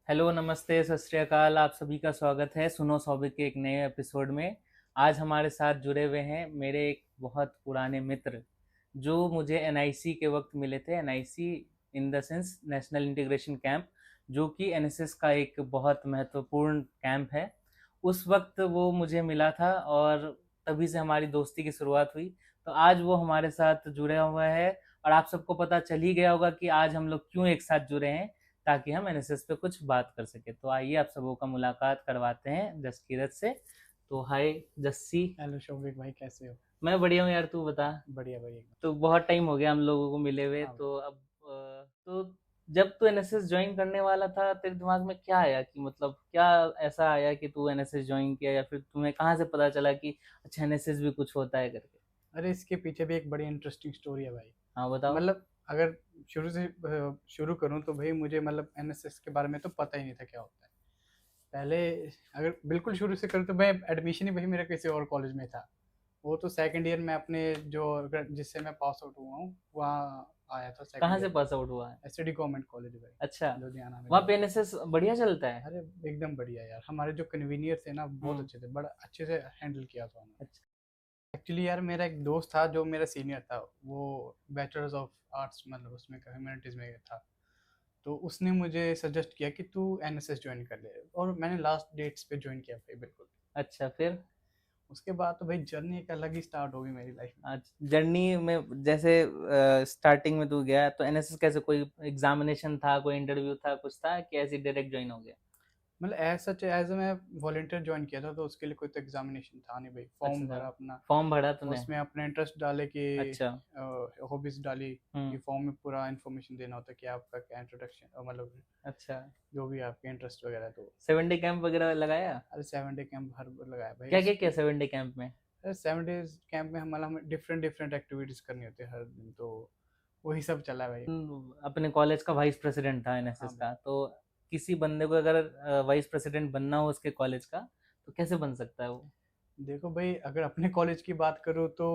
Hello, नमस्ते, सत श्री अकाल। आप सभी का स्वागत है सुनो सौभिक के एक नए एपिसोड में। आज हमारे साथ जुड़े हुए हैं मेरे एक बहुत पुराने मित्र, जो मुझे एनआईसी के वक्त मिले थे। NIC in the sense national integration camp, जो कि एनएसएस का एक बहुत महत्वपूर्ण कैंप है। उस वक्त वो मुझे मिला था और तभी से हमारी दोस्ती की शुरुआत हुई। तो आज वो हमारे साथ जुड़ा हुआ है और आप सबको पता चल ही गया होगा कि आज हम लोग क्यों एक साथ जुड़े हैं, ताकि हम एनएसएस पे कुछ बात कर सके। तो आइए आप सबों का मुलाकात करवाते हैं जसकीरत से। तो हाय जस्सी। हेलो शौविक भाई, कैसे हो? मैं बढ़िया हूँ यार, तू बता। बढ़िया भाई एकदम। तो बहुत टाइम हो गया हम लोगों को मिले हुए। हाँ भाई। तो अब तो जब तू एनएसएस ज्वाइन करने वाला था, तेरे दिमाग में क्या आया कि मतलब क्या ऐसा आया कि तू एनएसएस ज्वाइन किया, या फिर तुम्हें कहाँ से पता चला कि अच्छा एनएसएस भी कुछ होता है करके? अरे इसके पीछे भी एक बड़ी इंटरेस्टिंग स्टोरी है भाई। हाँ बताओ। मतलब अगर शुरू से शुरू करूँ तो भाई मुझे मतलब एनएसएस के बारे में तो पता ही नहीं था क्या होता है पहले। अगर बिल्कुल शुरू से करूँ तो मैं एडमिशन ही भाई मेरा किसी और कॉलेज में था। वो तो सेकंड ईयर में अपने जो जिससे मैं पास आउट हुआ हूँ वहाँ आया था सेकंड कहाँ से ईयर में। पास आउट हुआ है? एसटीडी गवर्नमेंट कॉलेज भाई, अच्छा। लुधियाना में वहाँ जो। पे एनएसएस बढ़िया चलता है? अरे एकदम बढ़िया यार, हमारे जो कन्वीनियर थे ना बहुत हम्म। अच्छे थे, बड़ा अच्छे से हैंडल किया था उन्होंने। अच्छा। एक्चुअली यार मेरा एक दोस्त था जो मेरा सीनियर था, वो बैचलर्स ऑफ आर्ट्स मतलब उसमें ह्यूमैनिटीज़ में था। तो उसने मुझे सजेस्ट किया कि तू एनएसएस ज्वाइन कर ले, और मैंने लास्ट डेट्स पे ज्वाइन किया भाई बिल्कुल। अच्छा फिर? उसके बाद तो भाई जर्नी एक अलग ही स्टार्ट होगी मेरी लाइफ में। आज जर्नी में जैसे स्टार्टिंग में तू गया तो एनएसएस कैसे, कोई एग्जामिनेशन था, कोई इंटरव्यू था, कुछ था कि ऐसे डायरेक्ट ज्वाइन हो गया? मतलब एज सच एज मैं वॉलंटियर ज्वाइन किया था, तो उसके लिए कोई तो एग्जामिनेशन था नहीं भाई, फॉर्म अच्छा, भरा अपना। फॉर्म भरा तूने? उसमें अपने इंटरेस्ट डाले कि अच्छा। हॉबीज डाली कि हम्म। फॉर्म में पूरा इन्फॉर्मेशन देना होता है कि आपका क्या इंट्रोडक्शन मतलब अच्छा। जो भी आपके इंटरेस्ट वगैरह। तो 7 डे कैंप वगैरह लगाया? अरे 7 डे कैंप हर बार लगाया भाई क्या क्या किया उसके। 7 डे कैंप में? अरे 7 डेज कैंप में हमारा हमें डिफरेंट डिफरेंट एक्टिविटीज करनी होती है हर दिन, तो वही सब चला है भाई। अपने कॉलेज का वाइस प्रेसिडेंट था हाँ एनएसएस भाई। का, तो किसी बंदे को अगर वाइस प्रेसिडेंट बनना हो उसके कॉलेज का, तो कैसे बन सकता है वो? देखो भाई, अगर अपने कॉलेज की बात करूँ तो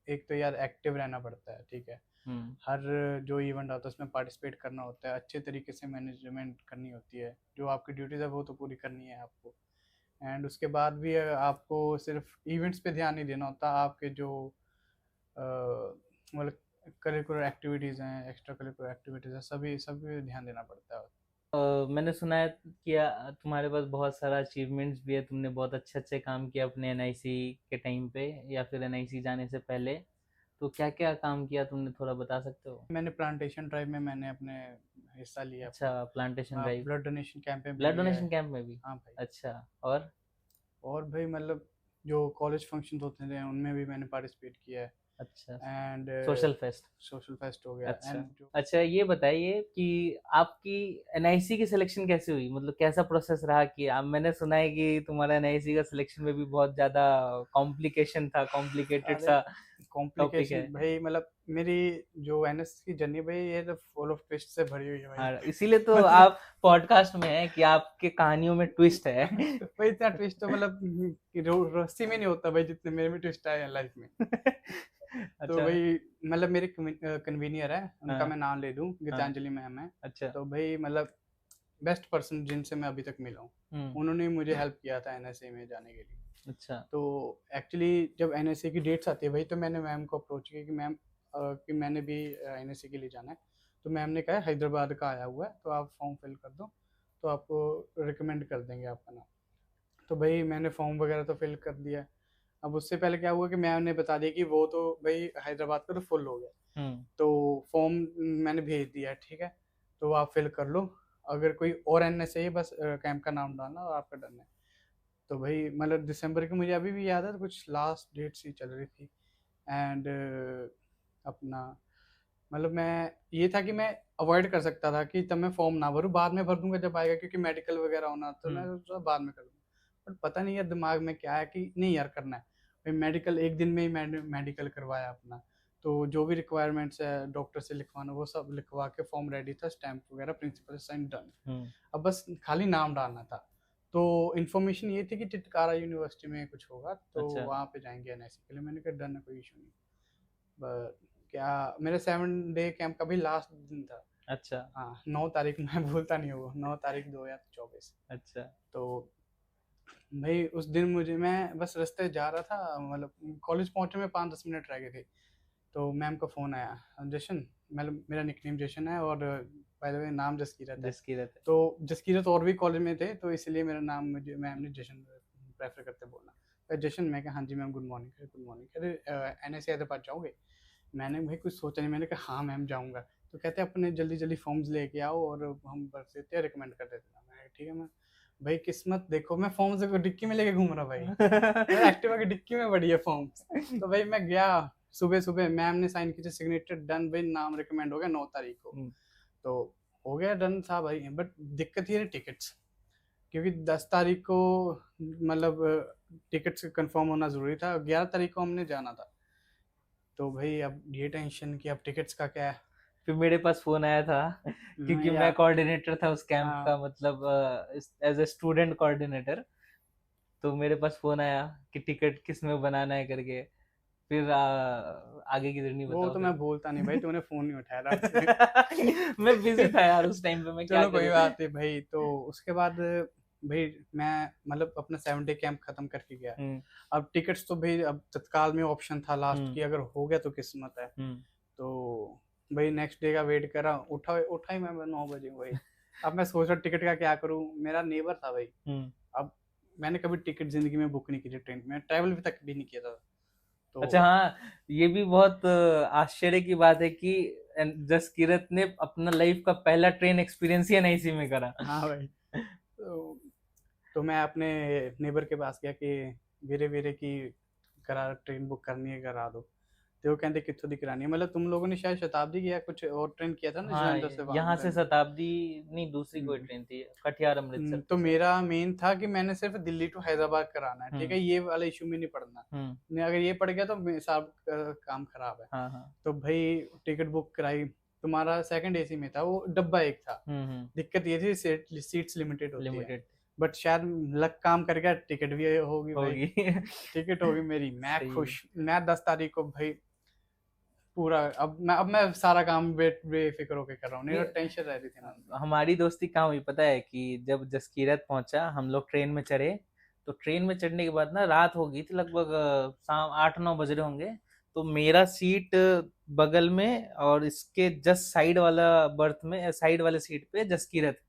एक तो यार एक्टिव रहना पड़ता है, ठीक है। हम्म। हर जो इवेंट आता है उसमें पार्टिसिपेट करना होता है, अच्छे तरीके से मैनेजमेंट करनी होती है, जो आपकी ड्यूटीज है वो तो पूरी करनी है आपको। एंड उसके बाद भी आपको सिर्फ इवेंट्स पे ध्यान नहीं देना होता, आपके जो मतलब करिकुलर एक्टिविटीज़ हैं, एक्स्ट्रा करिकुलर एक्टिविटीज़ हैं, सभी सभी ध्यान देना पड़ता है। मैंने सुना है कि तुम्हारे पास बहुत सारा अचीवमेंट्स भी है, तुमने बहुत अच्छे अच्छे काम किया अपने एनआईसी के टाइम पे या फिर एनआईसी जाने से पहले। तो क्या क्या काम किया तुमने, थोड़ा बता सकते हो? मैंने प्लांटेशन ड्राइव में मैंने अपने हिस्सा लिया अच्छा, अपना। Plantation drive. Blood donation camp में भी ब्लड लिया डोनेशन है। कैंप में भी? हाँ भाई। अच्छा। और? और भाई मतलब जो कॉलेज फंक्शन होते थे उनमें भी मैंने पार्टिसिपेट किया है। अच्छा। And social fest. Social fest हो गया अच्छा। एंड जो। अच्छा, ये बताइए कि आपकी एनआईसी की सिलेक्शन कैसे हुई, मतलब कैसा प्रोसेस रहा? कि आप, मैंने सुना है कि तुम्हारा एनआईसी का सिलेक्शन में भी बहुत ज़्यादा कॉम्प्लिकेशन था, कॉम्प्लिकेटेड अरे सा टॉपिक कॉम्प्लिकेशन है। भाई, मतलब मेरी जो एनएस की जर्नी भाई ये तो फुल ऑफ ट्विस्ट से भरी हुई है भाई। हाँ, इसीलिए तो मतलब आप पॉडकास्ट में हैं कि आपके कहानियों में ट्विस्ट है। भाई इतना ट्विस्ट तो मतलब रस्सी में नहीं होता भाई जितने मेरे में ट्विस्ट आए हैं लाइफ में। तो अच्छा। भाई मतलब मेरे कन्वीनियर है, उनका हाँ। मैं नाम ले दूं, हाँ। गीतांजलि मैम है। अच्छा। तो भाई मतलब बेस्ट पर्सन जिनसे मैं अभी तक मिला हूँ, हम्म। उन्होंने मुझे हेल्प किया था एनएसए में जाने के लिए। अच्छा। तो एक्चुअली जब एनएसए की डेट्स आती है भाई, तो मैंने मैम को अप्रोच किया कि मैम कि मैंने भी एनएसए के लिए जाना है। तो मैम ने कहा हैदराबाद का आया हुआ है तो आप फॉर्म फिल कर दो, तो आपको रिकमेंड कर देंगे आपका नाम। तो भाई मैंने फॉर्म वगैरह तो फिल कर दिया। अब उससे पहले क्या हुआ कि मैम ने बता दिया कि वो तो भाई हैदराबाद का तो फुल हो गया। हम्म। तो फॉर्म मैंने भेज दिया, ठीक है। तो आप फिल कर लो, अगर कोई और एनएसए है बस कैंप का नाम डालना और आपका डन है। तो भाई मतलब दिसंबर की मुझे अभी भी याद है, तो कुछ लास्ट डेट सी चल रही थी। एंड अपना मतलब मैं ये था कि मैं अवॉइड कर सकता था कि तब मैं फॉर्म ना भरूँ, बाद में भर दूंगा जब आएगा, क्योंकि मेडिकल वगैरह होना, तो मैं हम्म। सोचा बाद में कर दूंगा। बट पता नहीं यार दिमाग में क्या है कि नहीं यार करना है। भाई मेडिकल एक दिन में ही मैंने मेडिकल करवाया अपना। तो जो भी रिक्वायरमेंट्स है डॉक्टर से लिखवाना वो सब लिखवा के फॉर्म रेडी था, स्टैंप वगैरह प्रिंसिपल साइन डन। हम्म। अब बस खाली नाम डालना था। तो इन्फॉर्मेशन ये थी कि टिटकारा यूनिवर्सिटी में कुछ होगा तो अच्छा। वहाँ पे जाएंगे एनआईसी के लिए। मैंने कहा डन है, कोई इशू नहीं। बट क्या मेरे 7 डे कैंप का भी लास्ट दिन था। अच्छा। हाँ 9 तारीख मैं भूलता नहीं हूँ, 9 तारीख 2024। अच्छा। तो भाई उस दिन मुझे, मैं बस रास्ते जा रहा था, मतलब कॉलेज पहुंचने में 5-10 मिनट रह गए थे। तो मैम का फ़ोन आया, जशन, मतलब मेरा निकनेम जशन है, और बाय द वे नाम जसकीरत है। जिसकी रहते। तो जसकीरत और भी कॉलेज में थे, तो इसलिए मेरा नाम मुझे मैम ने जशन प्रेफर करते बोलना। जशन, मैं कहा हाँ जी ma'am, good morning. Good morning, कहते एन एस हैदराबाद जाओगे? मैंने भाई कुछ सोचा नहीं, मैंने कहा हाँ मैम जाऊँगा। तो कहते अपने जल्दी जल्दी फॉर्म्स लेके आओ और हम भर देते हैं, रिकमेंड कर देते हैं। मैं ठीक है मैम। भाई किस्मत देखो, मैं फॉर्म्स को डिक्की में लेके घूम रहा भाई, मेरा एक्टिवा की डिक्की में पड़ी है फॉर्म्स। तो भाई मैं गया, सुबह सुबह मैम ने साइन की, सिग्नेचर डन, भाई नाम रिकमेंड हो गया 9 तारीख को। तो हो गया डन था भाई, बट दिक्कत ये है टिकट्स, क्योंकि 10 तारीख को मतलब टिकट्स कंफर्म होना ज़रूरी था, 11 तारीख को हमने जाना था। तो भाई अब ये टेंशन कि अब टिकट्स का क्या है। फिर मेरे पास फोन आया था मैं क्योंकि मैं यार, कोऑर्डिनेटर था उस कैंप हाँ का, मतलब एज ए स्टूडेंट कोऑर्डिनेटर। तो मेरे पास फोन आया कि टिकट किस में बनाना है करके। फिर आगे की जर्नी वो बताओ तो फिर। मैं भूलता नहीं भाई, तूने फ़ोन नहीं उठाया रात से। मैं बिजी था यार उस टाइम पे, मैं क्या चलो कोई करूँ। बात नहीं भाई। तो उसके बाद भाई मैं मतलब अपना 7 डे कैंप खत्म करके गया। हम्म। अब टिकट्स तो भाई अब तत्काल में ऑप्शन था लास्ट हम्म। की, अगर हो गया तो किस्मत है। हम्म। तो भाई नेक्स्ट डे का वेट करा, उठा उठा ही मैं 9 बजे भाई। अब मैं सोच रहा टिकट का क्या करूँ, मेरा नेबर था भाई। हम्म। अब मैंने कभी टिकट जिंदगी में बुक नहीं की थी ट्रेन में, ट्रैवल भी तक भी नहीं किया था। तो अच्छा हाँ, ये भी बहुत आश्चर्य की बात है कि जसकीरत ने अपना लाइफ का पहला ट्रेन एक्सपीरियंस ही एनआईसी में करा। हाँ भाई। तो मैं अपने नेबर के पास गया कि वीरे वीरे की करा, ट्रेन बुक करनी है, करा दो। तो वो कहते कितों दी करानी है, मतलब तुम लोगों ने शायद शताब्दी या कुछ और ट्रेन किया था ना हाँ, जलंधर से यहाँ से दिल्ली। शताब्दी नहीं, दूसरी कोई हम्म, ट्रेन थी, कटिहार अमृतसर तो थी शायद। मेरा मेन था कि मैंने सिर्फ दिल्ली टू हैदराबाद कराना है, ठीक हम्म। है, ये वाला इशू में नहीं पड़ना। हम्म। नहीं, अगर ये पड़ गया तो सब काम खराब है। हाँ हाँ। तो भाई टिकट बुक कराई, तुम्हारा सेकंड एसी में था, वो डब्बा एक था। हम्म। दिक्कत ये थी सीट्स लिमिटेड होती है। लिमिटेड बट शायद लक काम कर गया, टिकट भी होगी भाई। होगी। टिकट होगी मेरी, मैं सही है। खुश। मैं 10 तारीख को भाई पूरा, अब मैं सारा काम बेफिक्र होके कर रहा हूँ, नहीं ये तो टेंशन रह रही थी मन में। हमारी दोस्ती कहाँ हुई पता है, कि जब जसकीरत पहुंचा हम लोग ट्रेन में चढ़े। तो ट्रेन में चढ़ने के बाद ना रात हो गई थी, लगभग शाम 8-9 बज रहे होंगे। तो मेरा सीट बगल में, और इसके जस्ट साइड वाला बर्थ में, साइड वाले सीट पे जसकीरत।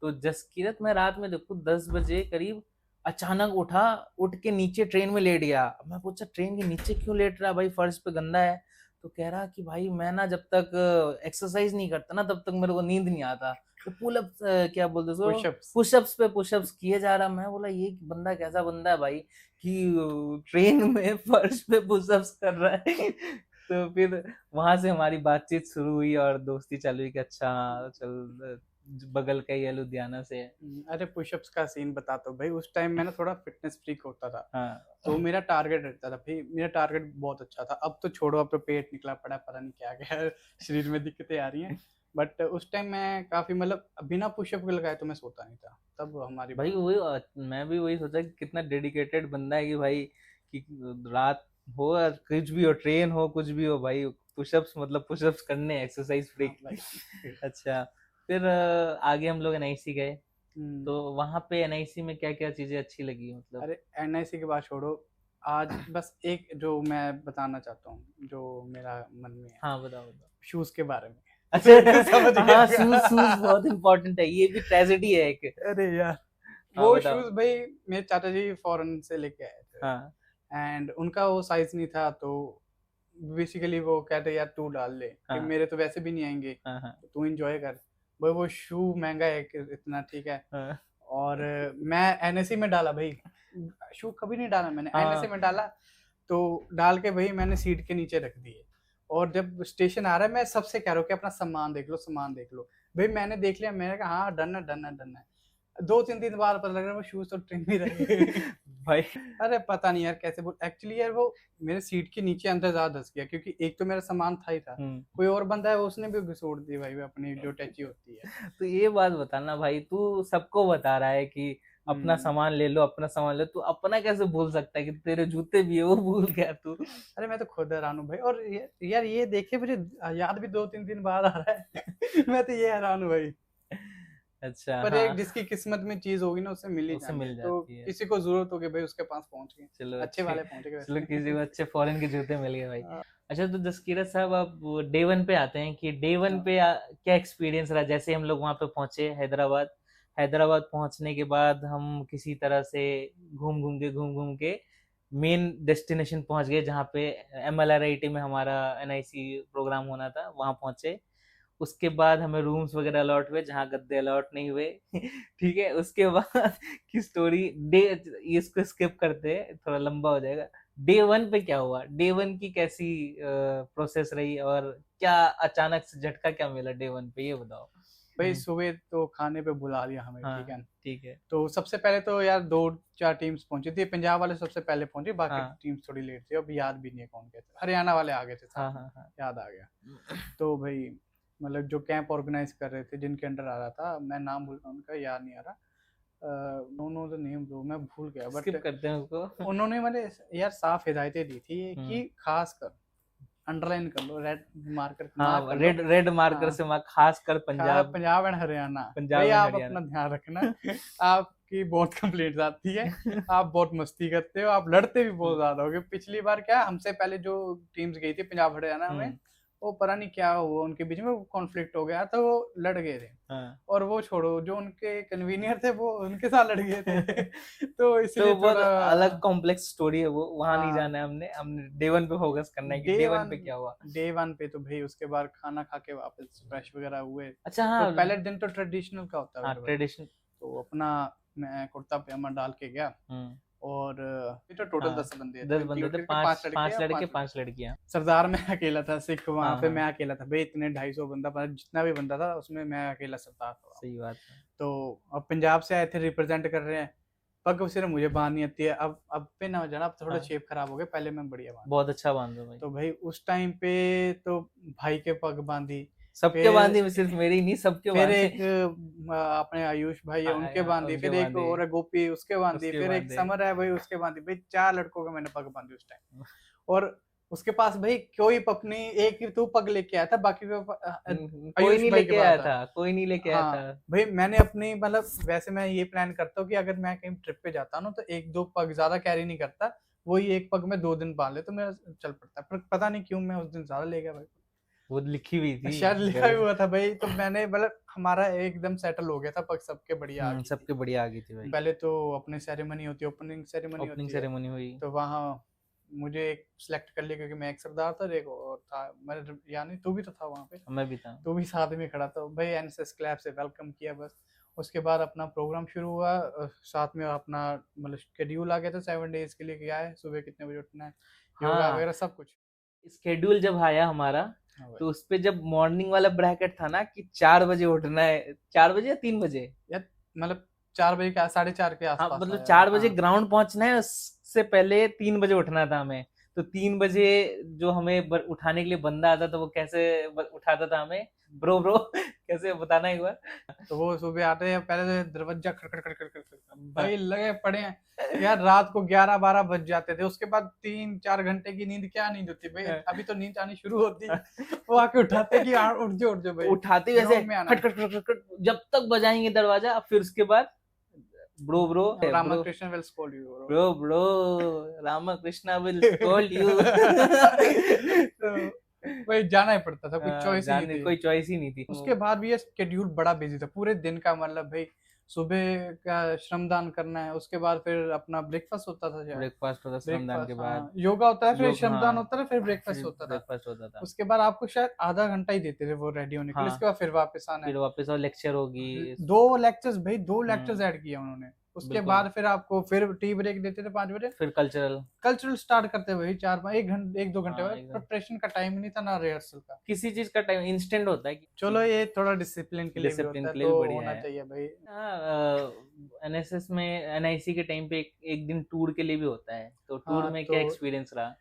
तो जसकीरत, मैं रात में देखूँ 10 बजे करीब अचानक उठा, उठ के नीचे ट्रेन में लेट गया। मैं पूछा ट्रेन के नीचे क्यों लेट रहा भाई, फर्श पे गंदा है। तो कह रहा कि भाई मैं ना जब तक एक्सरसाइज नहीं करता ना तब तक मेरे को नींद नहीं आता। तो पुलअप, क्या बोलते उसको, पुशअप्स। पुशअप्स पे पुशअप्स किए जा रहा। मैं बोला ये बंदा कैसा बंदा है भाई कि ट्रेन में फर्श पे पुशअप्स कर रहा है। तो फिर वहां से हमारी बातचीत शुरू हुई और दोस्ती चालू हुई कि अच्छा चल, बगल का ही है, लुधियाना से है। अरे पुशअप्स का सीन बताता हूँ भाई, उस टाइम मैं ना थोड़ा फिटनेस फ्रीक होता था। तो हाँ। मेरा टारगेट रहता था भाई, मेरा टारगेट बहुत अच्छा था। अब तो छोड़ो, अब तो पेट निकला पड़ा, पता नहीं क्या क्या शरीर में दिक्कतें आ रही हैं। बट उस टाइम मैं काफी, मतलब बिना पुशअप के लगाए तो मैं सोता नहीं था, तब हमारी भाई बनती वही, थी। मैं भी वही सोचा कि कितना डेडिकेटेड बंदा है कि भाई, कि रात हो या कुछ भी हो, ट्रेन हो कुछ भी हो भाई, पुशअप्स मतलब पुशअप्स करने, एक्सरसाइज हाँ फ्रीक। भाई। अच्छा। फिर आगे हम लोग एनआईसी गए। हम्म, तो वहां पे एनआईसी में क्या क्या चीजें अच्छी लगी मतलब। अरे एनआईसी की बात छोड़ो, आज बस एक जो मैं बताना चाहता हूँ, जो मेरा मन में है, हाँ बताओ बताओ। शूज के बारे में। तो समझ अच्छा। गया हाँ, शूज शूज होगा। बहुत इंपॉर्टेंट है, ये भी ट्रेजेडी है एक। अरे यार, हाँ वो बताओ। शूज भाई मेरे चाचा जी फॉरेन से लेके आए थे, हाँ एंड उनका वो साइज नहीं था। तो बेसिकली वो कहते यार तू डाल ले, कि हाँ मेरे तो वैसे भी नहीं आएंगे, हाँ हाँ तो तू इंजॉय कर। भाई वो शू महंगा है इतना, ठीक है। हाँ और मैं एनएससी में डाला भाई, शू कभी नहीं डाला मैंने, एनएससी हाँ में डाला। तो डाल के भाई मैंने सीट के नीचे रख दिए। और जब स्टेशन आ रहा है, मैं सबसे कह रहा हूँ कि अपना सामान देख लो, सामान देख लो। भाई मैंने देख लिया, मैंने कहा हाँ डन है, डन है, डन है। 2-3 दिन बाद पता लग रहा है वो शूज तो ट्रेन में रह गए। भाई। अरे पता नहीं यार कैसे बोल, एक्चुअली यार वो मेरे सीट के नीचे अंदर ज्यादा धस गया, क्योंकि एक तो मेरा सामान था ही था। हम्म। कोई और बंदा है, उसने भी घुसूड़ दी भाई अपनी जो टैची होती है। तो ये बात बताना भाई, तू सबको बता रहा है कि अपना हम्म। सामान ले लो, अपना सामान ले लो, तू अपना कैसे भूल सकता है कि तेरे जूते भी है, वो भूल गया तू। अरे मैं तो खुद हैरान हूँ भाई। और यार ये देखे मुझे याद भी 2-3 दिन बाद आ रहा है। मैं तो ये हैरान हूँ भाई। अच्छा, पर हाँ, एक जिसकी किस्मत में चीज होगी ना, उससे मिल ही उससे जानी है। मिल तो जाती है। किसी को जरूरत होगी भाई, उसके पास पहुंच गए, चलो अच्छे अच्छे वाले पहुंच गए चलो किसी वैसे। को अच्छे फॉरेन के जूते मिल गए भाई। हाँ, अच्छा, तो जसकीरत साहब, आप डे 1 पे आते हैं कि डे 1 पे क्या एक्सपीरियंस रहा? जैसे हम लोग वहाँ पे पहुँचे हैदराबाद, हैदराबाद पहुँचने के बाद हम किसी तरह से घूम घूम के मेन डेस्टिनेशन पहुँच गए, जहाँ पे MLRIT में हमारा NIC प्रोग्राम होना था, वहाँ पहुँचे। उसके बाद हमें रूम्स वगैरह अलॉट हुए, जहाँ गद्दे अलॉट नहीं हुए। ठीक है, उसके बाद की स्टोरी डे, इसको स्किप करते हैं, थोड़ा लंबा हो जाएगा। डे 1 पे क्या हुआ? डे 1 की कैसी प्रोसेस रही, और क्या अचानक से झटका क्या मिला डे 1 पे, ये बताओ। भाई सुबह तो खाने पे बुला लिया हमें, ठीक हाँ, है। ठीक है। तो सबसे पहले तो यार 2-4 टीम्स पहुंची थी, पंजाब वाले सबसे पहले पहुंचे, बाकी हाँ, टीम्स थोड़ी लेट थी, अब याद भी नहीं है कौन गए थे, हरियाणा वाले आ गए थे साथ हाँ, में, हाँ, हाँ। याद आ गया। तो भाई मतलब जो कैंप ऑर्गेनाइज कर रहे थे, जिनके अंडर आ रहा था, मैं नाम भूल रहा हूँ उनका, याद नहीं आ रहा, no no the name bro, मैं भूल गया, बट स्किप करते हैं उसको। उन्होंने मुझे यार साफ हिदायतें दी थी हम्म। कि खास कर अंडरलाइन कर लो, रेड मार्कर मार्क हाँ, कर लो। रेड रेड मार्कर हाँ, से खास कर पंजाब, पंजाब एंड हरियाणा, भाई पंजाब एंड आप हरियाणा। अपना ध्यान रखना। आपकी बहुत कंप्लेंट्स आती है, आप बहुत मस्ती करते हो, आप लड़ते भी बहुत हम्म, ज्यादा हो गए। पिछली बार क्या, हमसे पहले जो टीम्स गई थी पंजाब हरियाणा में, हम्म, वो पता नहीं क्या हुआ उनके बीच में, कॉन्फ्लिक्ट हो गया तो वो लड़ गए थे। हाँ। और वो छोड़ो, जो उनके कन्वीनियर थे वो उनके साथ लड़ गए थे। तो तो इसलिए बहुत थोड़ा अलग कॉम्प्लेक्स स्टोरी है वो, वहां नहीं हाँ। जाना है हमने हमने डे 1 पे फोकस करना है कि डे डे 1 वन पे क्या हुआ। डे वन पे तो भाई उसके बाद खाना खा के वापस फ्रेश वगैरह हुए। अच्छा, तो हाँ। पहले दिन तो ट्रेडिशनल का होता है हाँ, मेरे भाई। ट्रेडिशन। तो अपना मैं कुर्ता पजामा डाल के गया, हम्म। और ये तो टोटल हाँ, 10 बंदे थे, 10 बंदे थे, इंक्लूड करके पांच 5 लड़के पांच या लड़के 5 लड़के। 5 लड़कियां। सरदार में अकेला था, सिख वहां हाँ, पे हाँ, मैं अकेला था भाई, इतने 250 बंदा, मतलब जितना भी बंदा था उसमें मैं अकेला सरदार था वहाँ पे। सही बात है। तो अब पंजाब से आए थे, रिप्रेजेंट कर रहे हैं, पग सिर्फ मुझे बांधनी आती है। अब पे ना हो जाना, अब थोड़ा हाँ, शेप खराब हो गया, पहले मैं बढ़िया बांध। बहुत अच्छा बांध दो भाई। तो भाई उस टाइम पे तो भाई के पग बांधी, सबके फिर बांधी में, सिर्फ मेरी नहीं, सबके फिर बांधे। एक अपने आयुष भाई है हाँ, उनके हाँ, बांधी, उनके फिर एक बांधे, और है गोपी उसके बांधी, उसके फिर एक बांधे। समर है भाई उसके बांधी, भाई 4 लड़कों के मैंने पग बांधी उस टाइम। और उसके पास भाई कोई अपनी एक ही तू पग लेके आया था, बाकी कोई आयुष नहीं भाई के लेके पास आया था। था, कोई नहीं लेके आया था। हाँ भाई मैंने अपनी मतलब, वैसे मैं ये प्लान करता हूँ कि अगर मैं कहीं ट्रिप पे जाता हूँ ना, तो 1-2 पग ज्यादा कैरी नहीं करता, वही एक पग में 2 दिन बांध ले तो मेरा चल पड़ता है। पर पता नहीं क्यों मैं उस दिन ज्यादा ले गया भाई, वो लिखी हुई थी शायद लिखा घर। भी हुआ था भाई। तो मैंने मतलब हमारा एकदम सेटल हो गया था, पग सबके बढ़िया आ गई थी। सबके बढ़िया आ गई थी भाई। पहले तो अपनी सेरेमनी होती है, ओपनिंग सेरेमनी ओपनिंग होती है। सेरेमनी हुई। तो वहाँ मुझे एक सिलेक्ट कर लिया, क्योंकि मैं एक सरदार था और एक और था, मैं यानी तू भी तो था वहाँ पे, मैं भी था। तू भी साथ में खड़ा था भाई। एनएसएस क्लैब से वेलकम किया बस। उसके बाद अपना प्रोग्राम शुरू हुआ, साथ में अपना मतलब शेड्यूल आ गया था 7 डेज के लिए, क्या है सुबह कितने बजे उठना है, योगा हाँ, वगैरह सब कुछ। स्केड्यूल जब आया हमारा, हाँ भाई, तो उस पे जब मॉर्निंग वाला ब्रैकेट था ना कि 4 बजे उठना है, 4 बजे या 3 बजे। यार मतलब 4 बजे के 4:30 के हाँ, आसपास मतलब आया था, 4 बजे हाँ। ग्राउंड पहुंचना है, उससे पहले 3 बजे उठना था हमें। तो 3 बजे जो हमें उठाने के लिए बंदा आता था, वो कैसे उठाता था हमें, ब्रो ब्रो। कैसे बताना एक बार। तो वो सुबह आते हैं, पहले तो दरवाजा खड़खड़ खड़खड़ खड़खड़, भाई लगे पड़े हैं यार, रात को 11-12 बज जाते थे। उसके बाद 3-4 घंटे की नींद, क्या नींद होती भाई, अभी तो नींद आनी शुरू होती है। वो आके उठाते कि हाँ उठ जाओ भाई, उठाते वैसे ग्राउंड में आना खट है। खट खट खट खट, जब तक बजाएंगे दरवाजा, फिर उसके बाद bro bro bro Ramakrishna will scold you bro. Bro bro, Ramakrishna will scold you. तो भाई जाना ही पड़ता था, कोई चॉइस ही नहीं जानने थी। कोई चॉइस ही नहीं थी। उसके बाद भी ये शेड्यूल बड़ा बिजी था पूरे दिन का, मतलब भाई सुबह का श्रमदान करना है, उसके बाद फिर अपना ब्रेकफास्ट होता था शायद, ब्रेकफास्ट होता श्रमदान के ब्रेकफास्ट, बाद। हाँ योगा होता है, फिर योग, श्रमदान हाँ, होता था, फिर फिर ब्रेकफास्ट होता था। ब्रेकफास्ट होता था। उसके बाद आपको शायद आधा घंटा ही देते थे वो रेडी होने के लिए, हाँ, उसके बाद फिर वापस आना है। फिर वापस और लेक्चर होगी। 2 लेक्चर्स भाई, 2 लेक्चर्स हम्म, ऐड किए उन्होंने। उसके बिल्कुल। बाद फिर आपको फिर टी ब्रेक देते थे 5 बजे, फिर कल्चरल। कल्चरल स्टार्ट करते हुए 4-5 1 घंटे 1-2 घंटे हाँ, बाद, एकदम। प्रिपरेशन का टाइम नहीं था ना रिहर्सल का। किसी चीज का टाइम इंस्टेंट होता है, किसी चलो चीज ये थोड़ा डिसिप्लिन के लिए भी डिसिप्लिन होता है, के लिए तो भी बढ़िया होना है। चाहिए भाई। हाँ, NSS में, NIC के टाइम पे एक दिन टूर के लिए भी होता है, तो टूर हाँ में तो क्या एक्सपीरियंस रहा?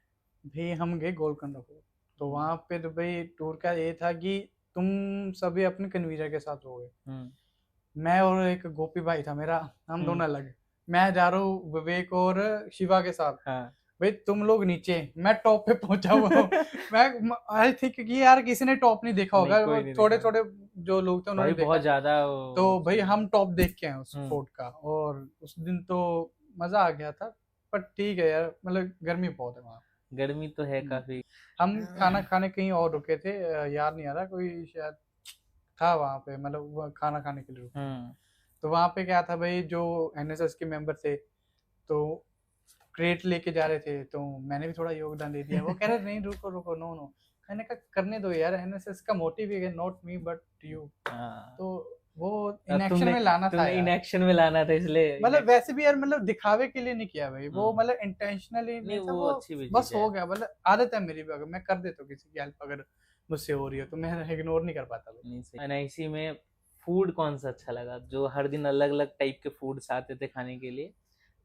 भी हम गए गोलकोंडा को। तो हम्म, वहाँ पे तो भाई टूर का ये था कि तुम सभी अपने कन्वीनर के साथ रहोगे। हम्म, मैं और एक गोपी भाई था मेरा, हम हम्म, दोनों अलग। मैं जा रहा हूँ विवेक और शिवा के साथ। हाँ, भाई तुम लोग नीचे, मैं टॉप पे पहुंचा हुआ हूँ। मैं आई थिंक कि यार किसी ने टॉप नहीं देखा नहीं, होगा, कोई वो नहीं छोटे देखा छोटे जो लोग थे भाई, उन्होंने देखा। बहुत ज्यादा तो वो भाई चीज है। हम टॉप देख के आए उस हम्म। फोर्ट का, और उस दिन तो मजा आ गया था। पर ठीक है यार, मतलब गर्मी बहुत है वहाँ। गर्मी तो है हम्म। काफी। हम खाना खाने कहीं और रुके थे, याद नहीं आ रहा, कोई शायद था वहाँ पे, मतलब वो खाना खाने के लिए रुके थे। हम्म। तो वहाँ पे क्या था भाई, जो एनएसएस के मेंबर थे, तो क्रेट लेके जा रहे थे, तो मैंने भी थोड़ा योगदान दे दिया। वो कह रहे नहीं रुको रुको, नो नो। मैंने कहा करने दो यार, एनएसएस का मोटिव है नॉट मी बट यू। हाँ, तो वो अब इनएक्शन तुमने में लाना था तुमने यार। इनएक्शन में लाना था, इसलिए मतलब इनएक्शन। वैसे भी यार, मतलब दिखावे के लिए नहीं किया भाई वो, हम्म। मतलब इंटेंशनली नहीं, नहीं था वो वो। अच्छी भी बस चीज है। हो गया, मतलब आदत है मेरी भी, अगर मैं कर देता हूँ किसी की हेल्प अगर मुझसे हो रही है तो मैं इग्नोर नहीं कर पाता भाई। नहीं सही। एनआईसी में फूड कौन सा अच्छा लगा? जो हर दिन अलग अलग टाइप के फूड्स आते थे खाने के लिए,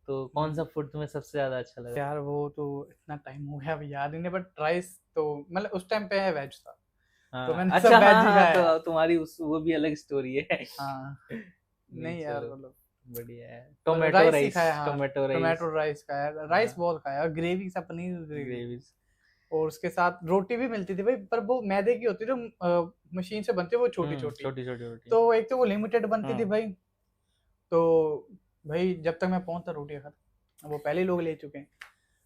तो कौन सा हम्म। फूड तुम्हें सबसे ज्यादा अच्छा लगा? यार वो तो इतना टाइम हो गया, अभी याद ही नहीं, बट राइस तो मतलब उस टाइम पे है वेज था, तो हाँ, मैंने अच्छा, सब हाँ वेज ही हाँ, खाया है। तो तुम्हारी उस वो भी अलग स्टोरी है। हाँ। नहीं, नहीं यार, चलो, मतलब बढ़िया है। पर टोमेटो राइस ही राइस, खाया, हाँ। Tomato rice. टोमेटो राइस खाया, राइस हाँ, बहुत खाया, ग्रेवी सा, पनीर ग्रेवी। ग्रेवीज। और उसके साथ रोटी भी मिलती थी भाई, पर वो मैदे की होती थी, जो मशीन से बनती है, वो छोटी छोटी। छोटी छोटी रोटी। तो एक तो वो लिमिटेड बनती थी हम्म। भाई। तो भाई जब तक मैं पहुंचता रोटी खाता, वो पहले ही लोग ले चुके हैं।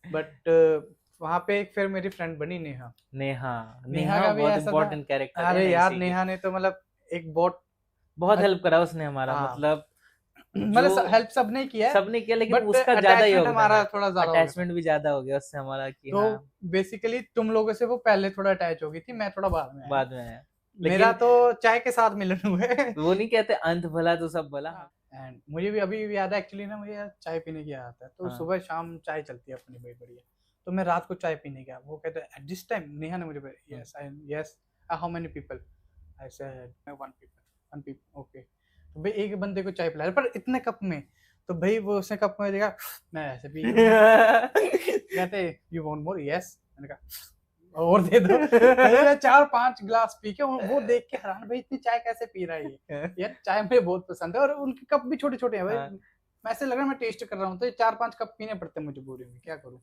बट वहां पे एक फिर मेरी फ्रेंड बनी नेहा। नेहा। नेहा नेहा का भी बहुत ऐसा था। इंपॉर्टेंट कैरेक्टर है अरे यार एनआईसी के। नेहा ने तो मतलब एक बहुत बहुत हेल्प करा उसने हमारा, हाँ, मतलब जो मतलब हेल्प सब ने किया है, सबने किया, लेकिन बट उसका ज्यादा अटैचमेंट योगदान हमारा है। थोड़ा ज्यादा हो गया था। अटैचमेंट भी ज्यादा हो गया उससे हमारा कि तो हाँ, बेसिकली तुम लोगों से वो पहले थोड़ा अटैच हो गई थी, मैं थोड़ा बाद में आया। बाद में है। मेरा लेकिन तो चाय के साथ मिलन हुए। वो नहीं कहते अंत भला तो सब भला। एंड मुझे भी अभी भी याद है एक्चुअली ना, मुझे यार चाय पीने की आदत है, तो हाँ। सुबह शाम चाय चलती है अपनी भाई बढ़िया। तो मैं रात को चाय पीने गया, वो कहते हैं एट दिस टाइम, नेहा ने मुझे, hmm. Yes I yes, how many people, I said one people, one people, okay. तो भाई एक बंदे को चाय पिला रहे, पर इतने कप में। तो भाई वो उसने कप में देखा, मैं ऐसे पी गया। कहते यू वांट मोर, यस। मैंने कहा और दे दो। भाई मैं 4-5 ग्लास पी के, वो देख के हैरान, भाई इतनी चाय कैसे पी रहा है ये। यार चाय मुझे बहुत पसंद है, और उनके कप भी छोटे छोटे हैं भाई। हाँ। मैं ऐसे लग रहा है मैं टेस्ट कर रहा हूँ, तो 4-5 कप पीने पड़ते हैं मुझे पूरे में, क्या करूँ।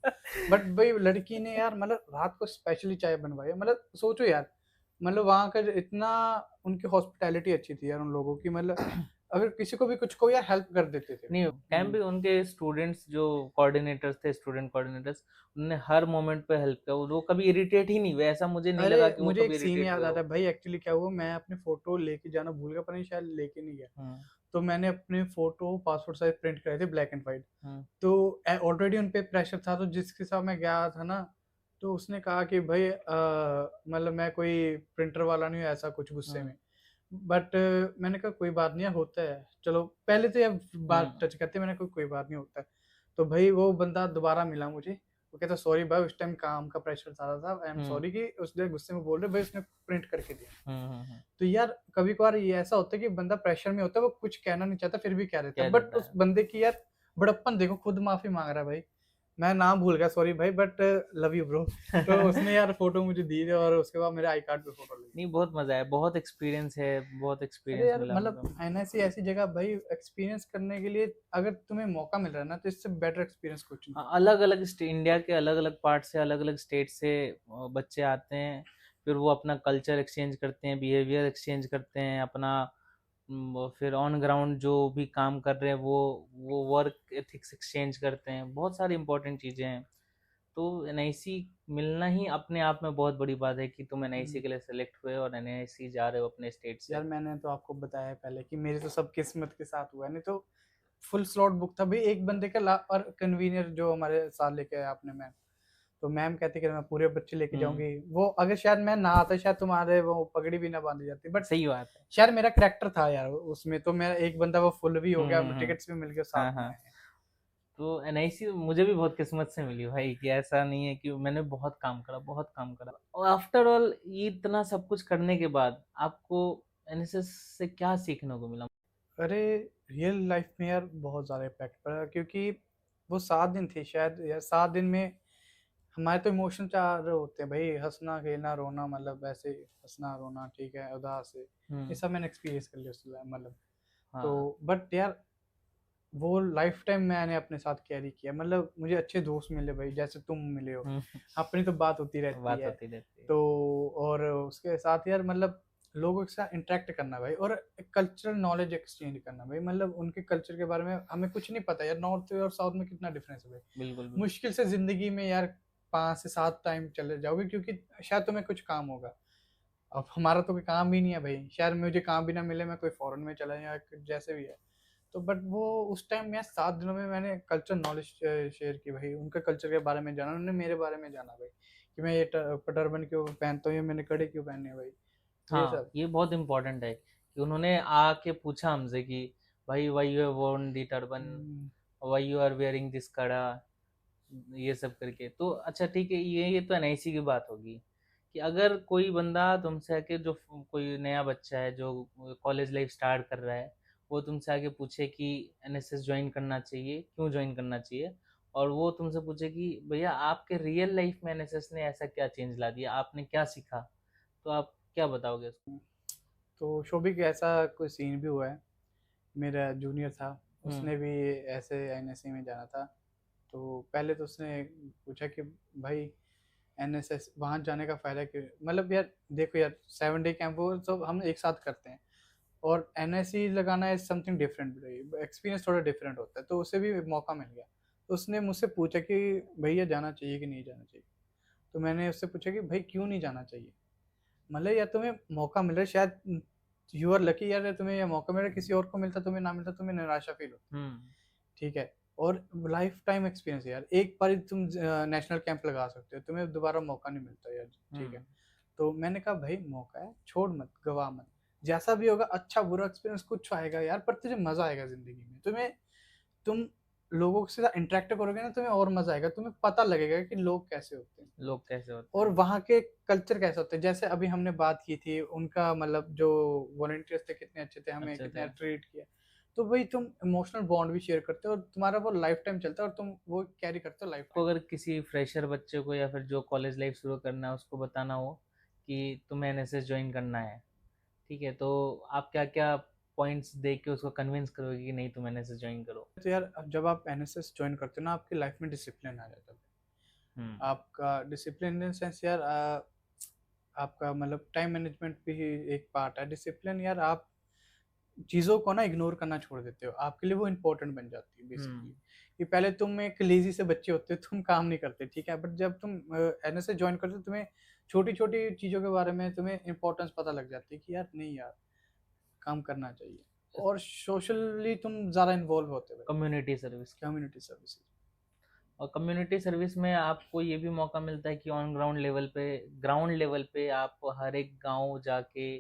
बट भाई लड़की ने यार मतलब रात को स्पेशली चाय बनवाई है, मतलब सोचो यार, मतलब वहाँ का इतना, उनकी हॉस्पिटैलिटी अच्छी थी यार उन लोगों की, मतलब अगर किसी को भी कुछ को यार हेल्प कर देते थे। नहीं, कैंप भी उनके स्टूडेंट्स जो कोऑर्डिनेटर्स थे, स्टूडेंट कोऑर्डिनेटर्स, उन्होंने हर मोमेंट पे हेल्प किया। वो कभी इरिटेट ही नहीं हुए, ऐसा मुझे नहीं अरे लगा कि वो मुझे कभी एक सीन इरिटेट याद हुए आता हो। है भाई, एक्चुअली क्या हुआ, मैं अपनी फोटो लेके जाना भूल गया, पर नहीं शायद लेके नहीं गया। हम्म। तो मैंने अपने फोटो पासपोर्ट साइज प्रिंट कराए थे, ब्लैक एंड व्हाइट। हम्म। तो ऑलरेडी उन पे प्रेशर था, तो जिसके साथ मैं गया था ना, तो उसने कहा कि भाई मतलब मैं कोई प्रिंटर वाला नहीं हूँ, ऐसा कुछ गुस्से हम्म। में। बट मैंने कहा कोई बात नहीं है, होता है, चलो पहले तो यार बात हम्म। टच करते, मैंने कहा कोई बात नहीं, होता है। तो भाई वो बंदा दोबारा मिला मुझे, वो कहता सॉरी भाई, उस टाइम काम का प्रेशर ज्यादा था, आई एम हम्म। सॉरी कि उस दिन गुस्से में बोल रहे, भाई उसने प्रिंट करके दिया। हम्म। तो यार कभी कभार ये ऐसा होता है कि बंदा प्रेशर में होता है, वो कुछ कहना नहीं चाहता, फिर भी कह देता कह है, बट देता उस है। बंदे की यार बड़प्पन देखो, खुद माफी मांग रहा है भाई। मैं नाम भूल गया, सॉरी भाई, बट लव यू ब्रो। तो उसने यार फोटो मुझे दी थी, और उसके बाद मेरे आई कार्ड पे फोटो लगी। नहीं, बहुत मजा है, बहुत एक्सपीरियंस है, बहुत अरे एक्सपीरियंस यार मिला मतलब मतलब। एनएससी ऐसी जगह भाई, एक्सपीरियंस करने के लिए अगर तुम्हें मौका मिल रहा है ना, तो इससे बेटर एक्सपीरियंस कुछ नहीं। अलग अलग इंडिया के अलग अलग पार्ट से, अलग अलग स्टेट से बच्चे आते हैं। फिर वो अपना कल्चर एक्सचेंज करते हैं, बिहेवियर एक्सचेंज करते हैं अपना। फिर ऑन ग्राउंड जो भी काम कर रहे हैं वो वर्क एथिक्स एक्सचेंज करते हैं। बहुत सारी इंपॉर्टेंट चीज़ें हैं। तो एनआईसी मिलना ही अपने आप में बहुत बड़ी बात है कि तुम एनआईसी हम्म। के लिए सेलेक्ट हुए और एनआईसी जा रहे हो अपने स्टेट से। यार मैंने तो आपको बताया पहले कि मेरी तो सब किस्मत के साथ हुआ है, नहीं तो फुल स्लॉट बुक था भाई, एक बंदे का और कन्वीनियर जो हमारे साथ लेके आया आपने मैम। तो मैम कहती कि मैं पूरे बच्चे लेके हम्म। जाऊंगी, वो अगर शायद मैं ना आता, शायद तुम्हारे वो पगड़ी भी ना बांधी जाती, बट सही बात है। शायद मेरा करेक्टर था यार उसमें, तो मेरा एक बंदा वो फुल भी हो गया, हम्म। टिकट्स भी मिल गए, हाँ साथ में हाँ। आए हैं। तो एनआईसी मुझे भी बहुत किस्मत से मिली भाई, कि ऐसा नहीं है कि मैंने बहुत काम करा, बहुत काम करा। और आफ्टर ऑल ये इतना सब कुछ करने के बाद आपको एनएसएस से क्या सीखने को मिला? अरे रियल लाइफ में यार बहुत ज़्यादा इम्पैक्ट पड़ा, क्योंकि वो 7 दिन थे शायद, या 7 दिन में हमारे तो इमोशन चाह रहे होते हैं भाई, हंसना खेलना रोना, मतलब वैसे हंसना रोना, ठीक है, उदास है, ये हम्म। सब मैंने एक्सपीरियंस कर लिया उसके बाद, मतलब। तो हाँ। बट यार वो लाइफ टाइम मैंने अपने साथ कैरी किया। मतलब मुझे अच्छे दोस्त मिले भाई, जैसे तुम मिले हो, हुँ, अपनी तो बात होती रहती बात है। होती रहती है। तो और उसके साथ यार मतलब लोगों के साथ इंटरेक्ट करना भाई, और कल्चरल नॉलेज एक्सचेंज करना भाई। मतलब उनके कल्चर के बारे में हमें कुछ नहीं पता यार, नॉर्थ और साउथ में कितना डिफरेंस है भाई। बिल्कुल, बिल्कुल। मुश्किल से ज़िंदगी में यार 5 से 7 टाइम चले जाओगे, क्योंकि शायद तुम्हें कुछ काम होगा। अब हमारा तो कोई काम भी नहीं है भाई, शायद मुझे काम भी ना मिले, मैं कोई फॉरेन में चला जाऊँ या जैसे भी है। तो बट वो उस टाइम मैं 7 दिनों में मैंने कल्चर नॉलेज शेयर की भाई, उनके कल्चर के बारे में जाना, उन्होंने मेरे बारे में जाना भाई, कि मैं ये टर्बन क्यों पहनता हूँ या मैंने कड़े क्यों पहने हैं भाई, ये हाँ, सब। ये बहुत इम्पोर्टेंट है कि उन्होंने आके पूछा हमसे कि भाई why you have worn the turban, hmm, why you are wearing this kara, ये सब करके। तो अच्छा ठीक है, ये तो एनआईसी की बात होगी कि अगर कोई बंदा तुमसे आके, जो कोई नया बच्चा है जो कॉलेज लाइफ स्टार्ट कर रहा है, वो तुमसे आके पूछे कि एनएसएस ज्वाइन करना चाहिए, क्यों ज्वाइन करना चाहिए, और वो तुमसे पूछे कि भैया आपके रियल लाइफ में एनएसएस ने ऐसा क्या चेंज ला दिया, आपने क्या सीखा, तो आप क्या बताओगे उसको? तो शोभिक ऐसा कोई सीन भी हुआ है। मेरा जूनियर था, हम्म। उसने भी ऐसे एनएससी में जाना था। तो पहले तो उसने पूछा कि भाई एनएसएस वहाँ जाने का फ़ायदा क्यों, मतलब यार देखो यार 7 डे कैंप वो सब हम एक साथ करते हैं, और एनएससी लगाना इज समथिंग डिफरेंट, एक्सपीरियंस थोड़ा डिफरेंट होता है। तो उसे भी मौका मिल गया। तो उसने मुझसे पूछा कि भैया जाना चाहिए कि नहीं जाना चाहिए। तो मैंने उससे पूछा कि भाई क्यों नहीं जाना चाहिए। मतलब यार तुम्हें मौका मिल रहा है, शायद यू आर लकी यार, तुम्हें यह मौका मिल रहा है, किसी और को मिलता तुम्हें ना मिलता, तुम्हें निराशा फील होती। हम्म। ठीक है। और लाइफ टाइम एक्सपीरियंस है यार, एक बार ही तुम नेशनल कैंप लगा सकते हो, तुम्हें दोबारा मौका नहीं मिलता यार। ठीक हम्म। है। तो मैंने कहा भाई मौका है, छोड़ मत, गवा मत। जैसा भी होगा अच्छा बुरा एक्सपीरियंस कुछ आएगा यार, पर तुझे मजा आएगा जिंदगी में। तुम्हें तुम लोगों के साथ इंटरेक्ट करोगे ना, तुम्हें और मजा आएगा, तुम्हें पता लगेगा कि लोग कैसे होते हैं लोग कैसे होते और हैं। वहाँ के कल्चर कैसे होते हैं। जैसे अभी हमने बात की थी उनका, मतलब जो वॉलंटियर्स थे कितने अच्छे थे, हमें अच्छे कितने थे। ट्रीट किया। तो भाई तुम इमोशनल बॉन्ड भी शेयर करते हो, और तुम्हारा वो लाइफ टाइम चलता है, और तुम वो कैरी करते हो लाइफ को टाइम। अगर किसी फ्रेशर बच्चे को या फिर जो कॉलेज लाइफ शुरू करना है उसको बताना हो कि तुम्हें एनएसएस ज्वाइन करना है, ठीक है, तो आप क्या क्या पॉइंट्स दे के उसको कन्विंस करोगे कि नहीं तुम एनएसएस ज्वाइन करो? तो यार अब जब आप एनएसएस ज्वाइन करते हो ना, आपकी लाइफ में डिसिप्लिन आ जाता है। हम्म। आपका डिसिप्लिन इन सेंस यार, आपका मतलब टाइम मैनेजमेंट भी एक पार्ट है डिसिप्लिन। यार आप चीज़ों को ना इग्नोर करना छोड़ देते हो, आपके लिए वो इम्पोर्टेंट बन जाती है हम्म। बेसिकली। कि पहले तुम एक लेजी से बच्चे होते हो, तुम काम नहीं करते, ठीक है, बट जब तुम एनएसएस ज्वाइन करते हो, तुम्हें छोटी छोटी चीज़ों के बारे में तुम्हें इंपॉर्टेंस पता लग जाती है कि यार नहीं यार, काम करना चाहिए। और सोशली तुम ज़्यादा इन्वॉल्व होते हो, कम्युनिटी सर्विस। Community services. और कम्युनिटी सर्विस में आपको ये भी मौका मिलता है कि ऑन ग्राउंड लेवल पे आप हर एक गांव जाके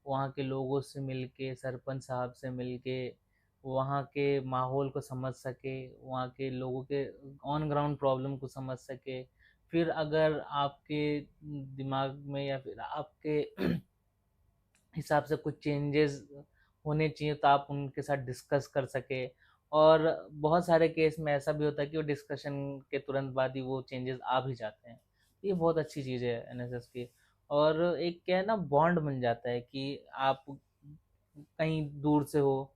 वहाँ के लोगों से मिलके, सरपंच साहब से मिलके वहाँ के माहौल को समझ सके, वहाँ के लोगों के ऑन ग्राउंड प्रॉब्लम को समझ सके। फिर अगर आपके दिमाग में या फिर आपके हिसाब से कुछ चेंजेस होने चाहिए तो आप उनके साथ डिस्कस कर सके। और बहुत सारे केस में ऐसा भी होता है कि वो डिस्कशन के तुरंत बाद ही वो चेंजेस आ भी जाते हैं। ये बहुत अच्छी चीज़ है एनएसएस की। और एक क्या है ना, बॉन्ड बन जाता है कि आप कहीं दूर से हो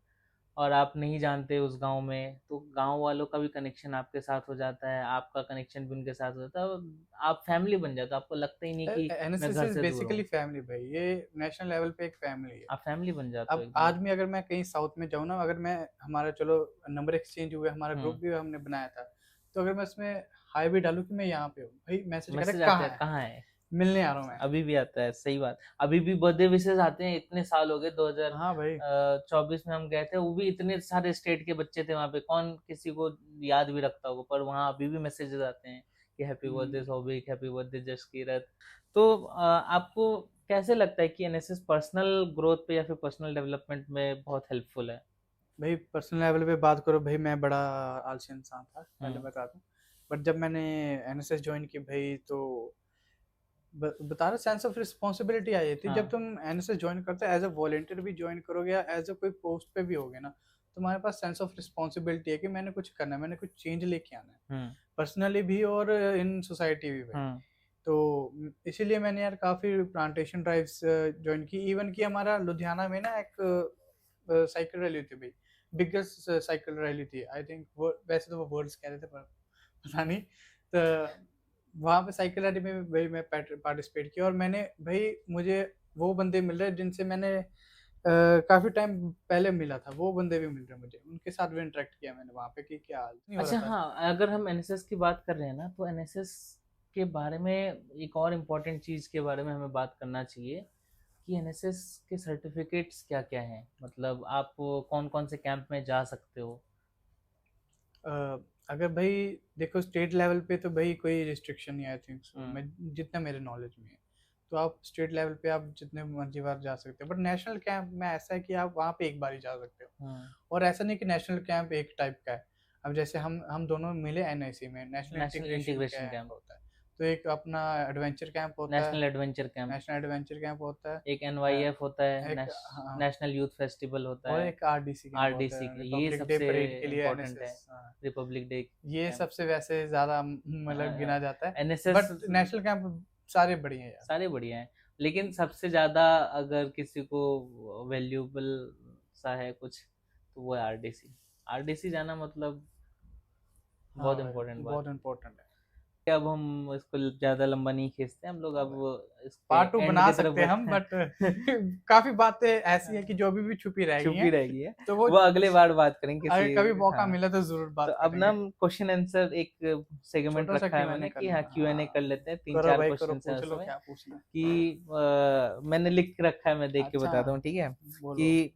और आप नहीं जानते उस गांव में, तो गांव वालों का भी कनेक्शन आपके साथ हो जाता है, आपका कनेक्शन भी उनके साथ हो जाता है, आप फैमिली बन जाते हो, आपको लगता ही नहीं कि मैं एनएसएस घर इज से दूर हूँ। बेसिकली फैमिली भाई, ये नेशनल लेवल पे एक फैमिली है। आप फैमिली बन जाते हो अब एकदम। आज में अगर मैं कहीं साउथ में जाऊँ ना, अगर मैं, हमारा चलो नंबर एक्सचेंज हुए, हमारा हम्म। ग्रुप भी हमने बनाया था, तो अगर मैं उसमें हाई भी डालूँ कि मैं यहाँ पे हूँ, भाई मैसेज करे मैसेज आता कहाँ है है, कहाँ है। मिलने आ रहा हूँ मैं। अभी भी आता है, सही बात। अभी भी बर्थडे विशेष आते हैं, इतने साल हो गए, हाँ भाई। 2024 में हम गए थे, वो भी इतने सारे स्टेट के बच्चे थे वहाँ पे, कौन किसी को याद भी रखता होगा, पर वहाँ अभी भी मैसेजेस आते हैं कि happy hmm, birthday Saubhik, happy birthday Jaskirat. तो आपको कैसे लगता है कि एनएसएस पर्सनल ग्रोथ पे या फिर पर्सनल डेवलपमेंट में बहुत हेल्पफुल है? भाई पर्सनल लेवल पे बात करो भाई, मैं बड़ा आलसी इंसान था पहले, हम्म। बता दूं। बट जब मैंने एनएसएस ज्वाइन की भाई, तो बता रहे सेंस ऑफ रिस्पॉन्सिबिलिटी आ जाती है। जब हाँ। तुम एनएसएस ज्वाइन करते हो, एज अ वॉलेंटियर भी ज्वाइन करोगे या एज अ कोई पोस्ट पे भी होगे ना, तुम्हारे पास सेंस ऑफ रिस्पॉन्सिबिलिटी है कि मैंने कुछ करना है, मैंने कुछ चेंज लेके आना है, हम्म। पर्सनली भी और इन सोसाइटी भी भाई। हम्म। तो इसीलिए मैंने यार काफ़ी प्लांटेशन ड्राइव्स ज्वाइन की। इवन कि हमारा लुधियाना में ना एक साइकिल रैली थी भाई, बिगेस्ट साइकिल रैली थी आई थिंक। वो वैसे तो वो वर्ल्ड्स कह रहे थे पर पता नहीं। तो वहाँ पे साइकिल रैली में भाई मैं पार्टिसिपेट किया, और मैंने भाई मुझे वो बंदे मिल रहे जिनसे मैंने काफी टाइम पहले मिला था, वो बंदे भी मिल रहे मुझे, उनके साथ भी इंटरेक्ट किया मैंने वहाँ पे कि क्या हाल नहीं हो अच्छा रहा था। हाँ, अगर हम एनएसएस की बात कर रहे हैं ना, तो एनएसएस के बारे में एक और इम्पोर्टेंट चीज़ के बारे में हमें बात करना चाहिए कि एनएसएस के सर्टिफिकेट्स क्या क्या हैं, मतलब आप कौन कौन से कैंप में जा सकते हो। अ, अगर भाई देखो स्टेट लेवल पे तो भाई कोई रिस्ट्रिक्शन नहीं आई थिंक सो, हम्म। मैं जितना मेरे नॉलेज में है, तो आप स्टेट लेवल पे आप जितने मर्जी बार जा सकते हो, बट नेशनल कैंप में ऐसा है कि आप वहाँ पे एक बार ही जा सकते हो। हम्म। और ऐसा नहीं कि नेशनल कैंप एक टाइप का है। अब जैसे हम दोनों मिले एनआईसी में, national national integration integration camp camp, होता है, तो एक अपना एडवेंचर कैंप होता है, national adventure camp, national adventure camp होता है, एक एनवाईएफ होता है, एक हाँ, नेशनल यूथ फेस्टिवल होता और है, एक आरडीसी कैंप होता आरडीसी है, का ये रिपब्लिक डे सबसे परेड के लिए इम्पोर्टेंट है, एनएसएस। रिपब्लिक डे ये कैंप। सबसे वैसे ज्यादा मतलब गिना जाता है, एनएसएस बट नेशनल कैंप सारे बढ़िया हैं यार। सारे बढ़िया हैं, लेकिन सबसे ज़्यादा अगर किसी को वैल्यूबल सा है कुछ, तो वो है आरडीसी। आरडीसी जाना मतलब हाँ बहुत भाई इम्पोर्टेंट बात बहुत इम्पोर्टेंट है। है। अब हम इसको ज़्यादा लंबा नहीं खींचते, हम लोग हाँ अब भाई इसके पार्ट टू एंड बना की तरफ सकते हैं हम, बढ़ते बट हैं। काफी बातें ऐसी हैं कि जो अभी भी छुपी रह गई छुपी हैं, रहेगी है, तो वो वो अगले बार बात करेंगे अगर कभी किसी। मौका हाँ, मिला तो जरूर तो बात अब ना करेंगे। हम क्वेश्चन आंसर एक सेगमेंट छोटा सा रखा है Q&A मैंने कर कि हाँ लेना, क्यूएनए कर हाँ लेते हैं, तीन करो चार भाई करो, क्वेश्चन है पूछ लो उसमें। क्या पूछना है। कि मैंने लिख के रखा है, मैं देख के अच्छा बताता हूँ, ठीक है। बोलो। कि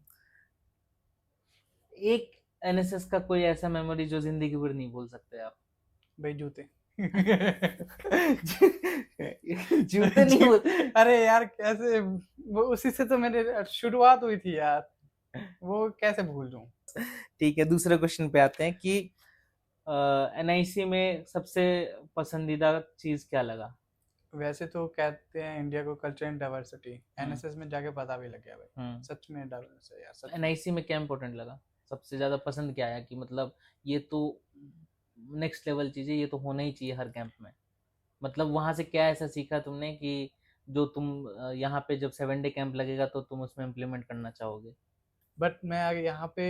एक एनएसएस का कोई ऐसा मेमोरी जो जिंदगी भर नहीं भूल सकते आप। भाई जूते। जूते नहीं भूल। अरे यार कैसे, वो उसी से तो मेरे शुरुआत हुई थी यार, वो कैसे भूल जाऊं। ठीक है, दूसरे क्वेश्चन पे आते हैं कि एनआईसी में सबसे पसंदीदा चीज क्या लगा। वैसे तो कहते हैं इंडिया को culture and diversity, hmm. NSS में जाके पता भी लग गया भाई, हम्म। सच में डाइवर्स है यार, सच में। एनआईसी में क्या इम्पोर्टेंट लगा, सबसे ज्यादा पसंद क्या आया कि मतलब ये तो नेक्स्ट लेवल चीज है, ये तो होना ही चाहिए हर कैंप में। मतलब वहां से क्या ऐसा सीखा तुमने कि जो तुम यहाँ पे जब 7 डे कैंप लगेगा तो तुम उसमें इम्प्लीमेंट करना चाहोगे। बट मैं आगे यहाँ पे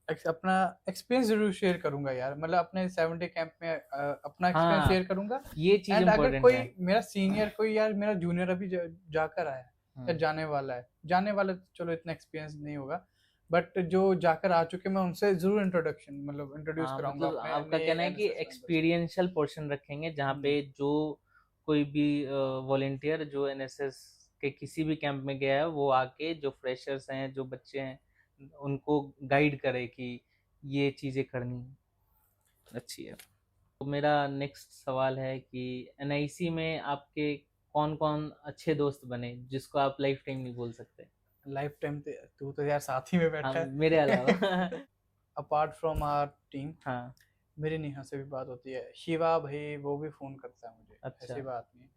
अपना एक्सपीरियंस जरूर शेयर करूंगा यार, मतलब अपने 7 डे कैंप में अपना एक्सपीरियंस हाँ, शेयर करूंगा। ये चीज एंड अगर इम्पोर्टेंट कोई है। मेरा सीनियर, कोई यार मेरा जूनियर अभी जाकर आया है या हम्म। जाने वाला है, जाने वाला तो चलो इतना एक्सपीरियंस नहीं होगा, बट जो जाकर आ चुके मैं उनसे जरूर इंट्रोडक्शन मतलब इंट्रोड्यूस हाँ, कराऊंगा मतलब अपने आपका नए कहना है कि एनएसएस मेंबर्स को। एक्सपीरियंशियल पोर्शन रखेंगे जहाँ पे जो कोई भी वॉलेंटियर जो एनएसएस के किसी भी कैंप में गया है वो आके जो फ्रेशर्स हैं, जो बच्चे हैं, उनको गाइड करे कि ये चीज़ें करनी अच्छी है। तो मेरा नेक्स्ट सवाल है कि एनआईसी में आपके कौन कौन अच्छे दोस्त बने जिसको आप लाइफ टाइम नहीं भूल सकते। लाइफ टाइम तू तो यार साथ ही में हाँ, बैठा मेरे अलावा। है। अपार्ट फ्रॉम आवर टीम हाँ। मेरी नेहा से भी बात होती है, शिवा भाई वो भी फ़ोन करता है मुझे, अच्छा। ऐसी बात नहीं है।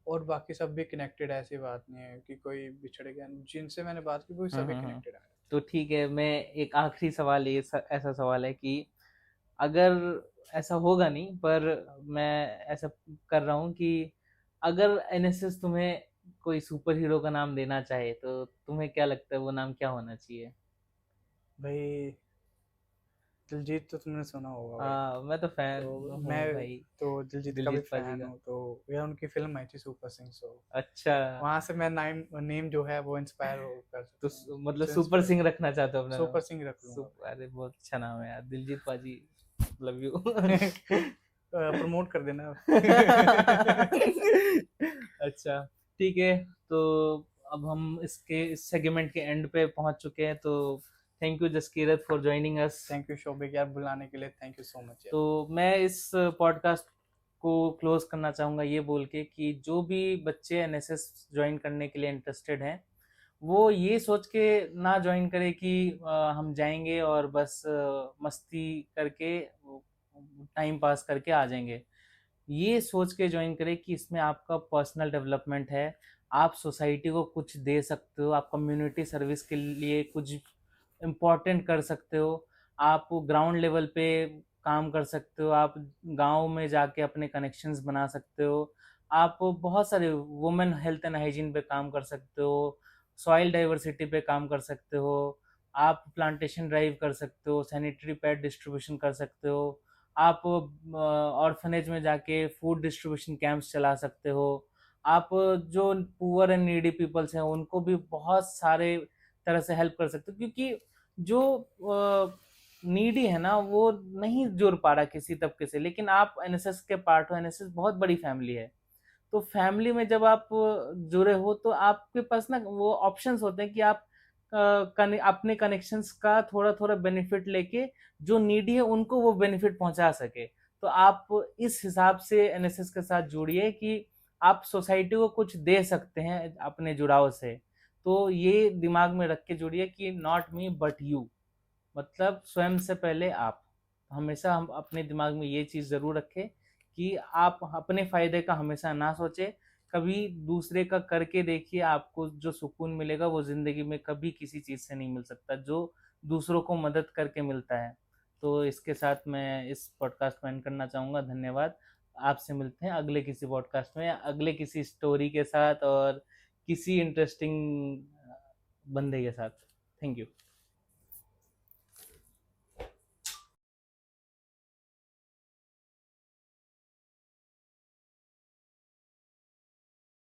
और बाकी सब भी कनेक्टेड है, ऐसी बात नहीं है कि कोई बिछड़ गया, जिनसे मैंने बात की वो सभी हम्म। कनेक्टेड है। तो ठीक है, मैं एक आखिरी सवाल, ऐसा सवाल है कि अगर ऐसा होगा नहीं, पर मैं ऐसा कर रहा हूँ कि अगर एनएसएस तुम्हें कोई सुपर हीरो का नाम देना चाहे तो तुम्हें क्या लगता है वो नाम क्या होना चाहिए। भाई दिलजीत तो तुमने सुना होगा भाई, मैं तो फैन तो हूँ मैं भाई तो दिलजीत का भी दिलजीत पाजी फ़ैन का। हूँ, तो यार उनकी फ़िल्म आई थी सुपर सिंह, सो अच्छा, वहाँ से मैं नाम नेम जो है वो इंस्पायर हो कर तो सकता हूँ, मतलब उससे सुपर इंस्पायर। सिंह रखना चाहते हो अपना नाम। सुपर सिंह रख लूँगा अरे बहुत अच्छा नाम है यार, दिलजीत पाजी, लव यू। भाई। प्रमोट कर देना। अच्छा, ठीक है। तो अब हम इसके इस सेगमेंट के एंड पे पहुंच चुके हैं, तो thank you Jaskirat for joining us. Thank you Shobhik यार, बुलाने के लिए थैंक यू सो मच यार। तो मैं इस पॉडकास्ट को क्लोज करना चाहूँगा ये बोल के कि जो भी बच्चे एनएसएस ज्वाइन करने के लिए इंटरेस्टेड हैं वो ये सोच के ना ज्वाइन करे कि हम जाएंगे और बस मस्ती करके टाइम पास करके आ जाएंगे। ये सोच के ज्वाइन करें कि इसमें आपका पर्सनल डेवलपमेंट है, आप सोसाइटी को कुछ दे सकते हो, आप कम्युनिटी सर्विस के लिए कुछ इम्पोर्टेंट कर सकते हो, आप ग्राउंड लेवल पे काम कर सकते हो, आप गांव में जाके अपने कनेक्शंस बना सकते हो, आप बहुत सारे वुमेन हेल्थ एंड हाइजीन पे काम कर सकते हो, सॉइल डाइवर्सिटी पे काम कर सकते हो, आप प्लांटेशन ड्राइव कर सकते हो, सैनिटरी पैड डिस्ट्रीब्यूशन कर सकते हो, आप ऑर्फनेज में जाके फूड डिस्ट्रीब्यूशन कैंप्स चला सकते हो, आप जो पुअर एंड नीडी पीपल्स हैं उनको भी बहुत सारे तरह से हेल्प कर सकते हो, क्योंकि जो नीडी है ना वो नहीं जुड़ पा रहा किसी तबके से, लेकिन आप एनएसएस के पार्ट हो, एनएसएस बहुत बड़ी फैमिली है। तो फैमिली में जब आप जुड़े हो तो आपके पास ना वो ऑप्शंस होते हैं कि आप अपने कनेक्शंस का थोड़ा थोड़ा बेनिफिट लेके जो नीडी है उनको वो बेनिफिट पहुंचा सके। तो आप इस हिसाब से एनएसएस के साथ जुड़िए कि आप सोसाइटी को कुछ दे सकते हैं अपने जुड़ाव से। तो ये दिमाग में रख के जुड़िए कि नॉट मी बट यू, मतलब स्वयं से पहले आप। हमेशा हम अपने दिमाग में ये चीज़ ज़रूर रखें कि आप अपने फ़ायदे का हमेशा ना सोचें, कभी दूसरे का करके देखिए, आपको जो सुकून मिलेगा वो ज़िंदगी में कभी किसी चीज़ से नहीं मिल सकता जो दूसरों को मदद करके मिलता है। तो इसके साथ मैं इस पॉडकास्ट को एंड करना चाहूँगा। धन्यवाद। आपसे मिलते हैं अगले किसी पॉडकास्ट में, अगले किसी स्टोरी के साथ और किसी इंटरेस्टिंग बंदे के साथ। Thank you.